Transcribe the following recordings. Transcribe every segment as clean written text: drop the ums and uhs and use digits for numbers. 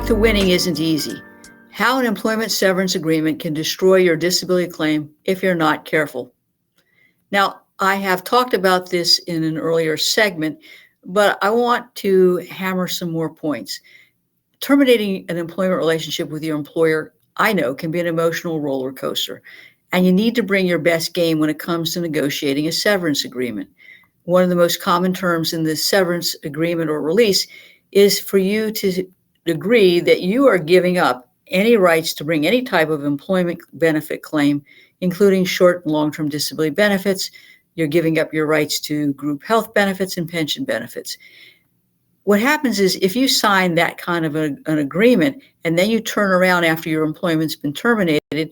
back to winning isn't easy. How an employment severance agreement can destroy your disability claim if you're not careful. Now, I have talked about this in an earlier segment, but I want to hammer some more points. Terminating an employment relationship with your employer, I know, can be an emotional roller coaster, and you need to bring your best game when it comes to negotiating a severance agreement. One of the most common terms in the severance agreement or release is for you to agree that you are giving up any rights to bring any type of employment benefit claim, including short and long-term disability benefits. You're giving up your rights to group health benefits and pension benefits. What happens is if you sign that kind of an agreement and then you turn around after your employment's been terminated and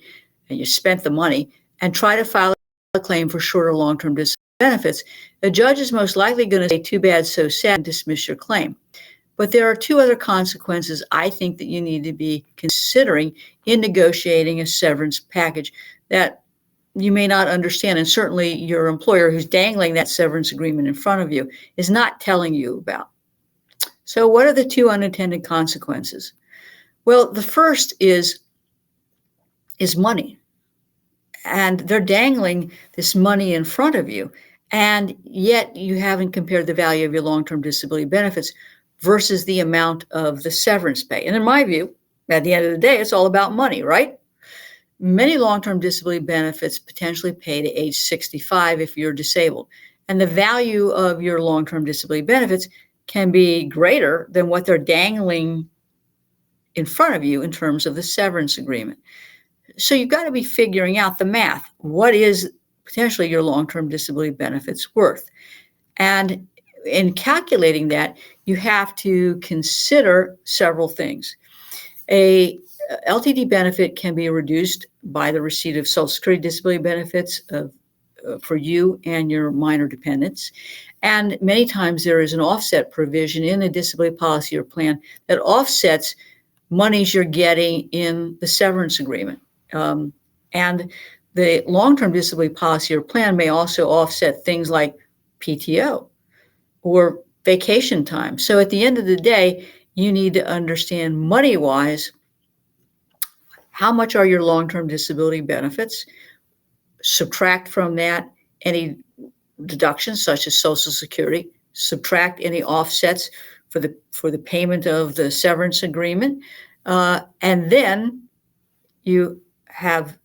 you spent the money and try to file a claim for short or long-term disability benefits, the judge is most likely going to say, too bad, so sad, and dismiss your claim. But there are two other consequences I think that you need to be considering in negotiating a severance package that you may not understand, and certainly your employer who's dangling that severance agreement in front of you is not telling you about. So what are the two unintended consequences? Well, the first is money. And they're dangling this money in front of you, and yet you haven't compared the value of your long-term disability benefits versus the amount of the severance pay. And in my view, at the end of the day, it's all about money, right? Many long-term disability benefits potentially pay to age 65 if you're disabled. And the value of your long-term disability benefits can be greater than what they're dangling in front of you in terms of the severance agreement. So you've got to be figuring out the math. What is potentially your long-term disability benefits worth? And in calculating that, you have to consider several things. A LTD benefit can be reduced by the receipt of Social Security disability benefits for you and your minor dependents. And many times there is an offset provision in the disability policy or plan that offsets monies you're getting in the severance agreement. And the long-term disability policy or plan may also offset things like PTO or vacation time. So at the end of the day, you need to understand money-wise, how much are your long-term disability benefits? Subtract from that any deductions such as Social Security, subtract any offsets for the payment of the severance agreement, and then you have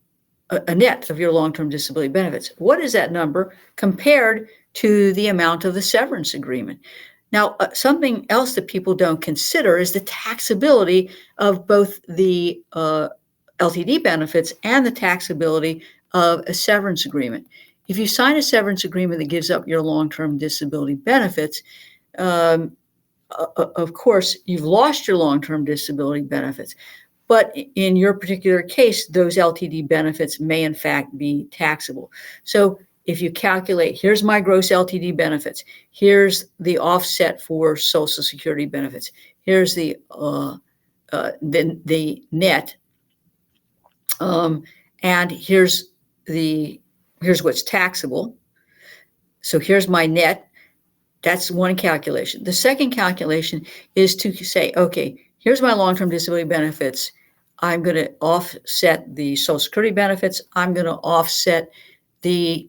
a net of your long-term disability benefits. What is that number compared to the amount of the severance agreement? Now, something else that people don't consider is the taxability of both the LTD benefits and the taxability of a severance agreement. If you sign a severance agreement that gives up your long-term disability benefits, of course, you've lost your long-term disability benefits. But in your particular case, those LTD benefits may in fact be taxable. So if you calculate, here's my gross LTD benefits, here's the offset for Social Security benefits, here's the net, and here's what's taxable. So here's my net. That's one calculation. The second calculation is to say, okay, here's my long-term disability benefits. I'm going to offset the Social Security benefits. I'm going to offset the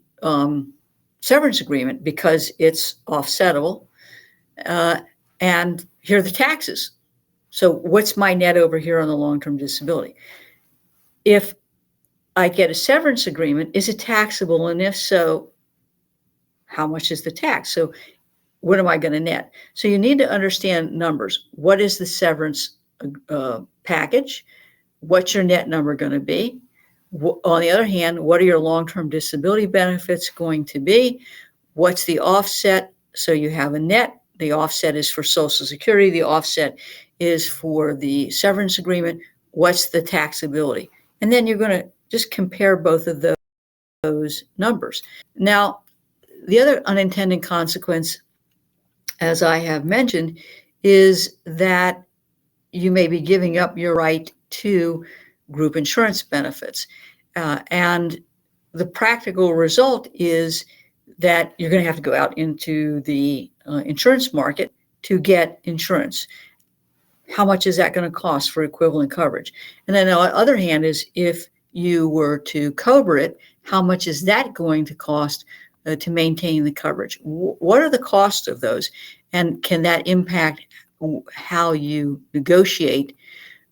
severance agreement because it's offsettable. And here are the taxes. So what's my net over here on the long-term disability? If I get a severance agreement, is it taxable? And if so, how much is the tax? So what am I going to net? So you need to understand numbers. What is the severance package? What's your net number going to be? On the other hand, what are your long-term disability benefits going to be? What's the offset? So you have a net. The offset is for Social Security. The offset is for the severance agreement. What's the taxability? And then you're going to just compare both of those numbers. Now, the other unintended consequence, as I have mentioned, is that you may be giving up your right to group insurance benefits. And the practical result is that you're going to have to go out into the insurance market to get insurance. how much is that going to cost for equivalent coverage? And then on the other hand is if you were to COBRA it, how much is that going to cost to maintain the coverage? What are the costs of those? And can that impact how you negotiate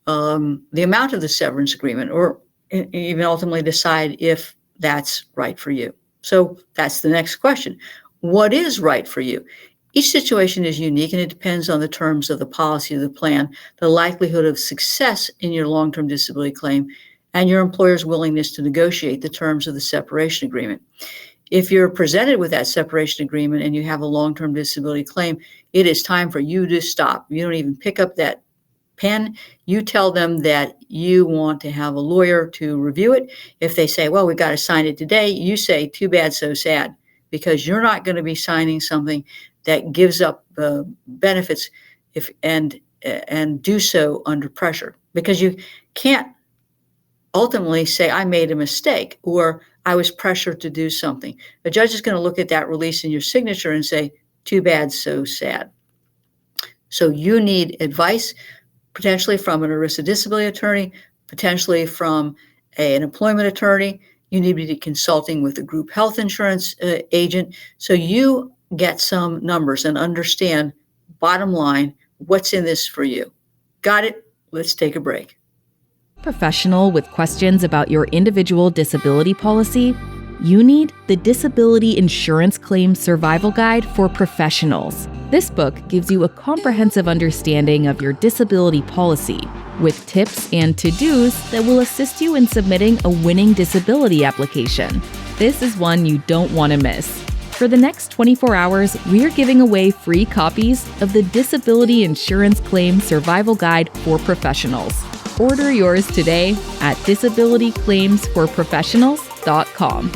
the amount of the severance agreement, or even ultimately decide if that's right for you? So that's the next question. What is right for you? Each situation is unique, and it depends on the terms of the policy of the plan, the likelihood of success in your long-term disability claim, and your employer's willingness to negotiate the terms of the separation agreement. If you're presented with that separation agreement and you have a long-term disability claim, it is time for you to stop. You don't even pick up that pen. You tell them that you want to have a lawyer to review it. If they say, well, we've got to sign it today, you say, too bad, so sad, because you're not going to be signing something that gives up benefits and do so under pressure, because you can't ultimately say, I made a mistake, or I was pressured to do something. The judge is going to look at that release in your signature and say, too bad, so sad. So you need advice, potentially from an ERISA disability attorney, potentially from an employment attorney. You need to be consulting with a group health insurance agent, so you get some numbers and understand, bottom line, what's in this for you. Got it? Let's take a break. Professional with questions about your individual disability policy? You need the Disability Insurance Claim Survival Guide for Professionals. This book gives you a comprehensive understanding of your disability policy, with tips and to-dos that will assist you in submitting a winning disability application. This is one you don't want to miss. For the next 24 hours, we're giving away free copies of the Disability Insurance Claim Survival Guide for Professionals. Order yours today at disabilityclaimsforprofessionals.com.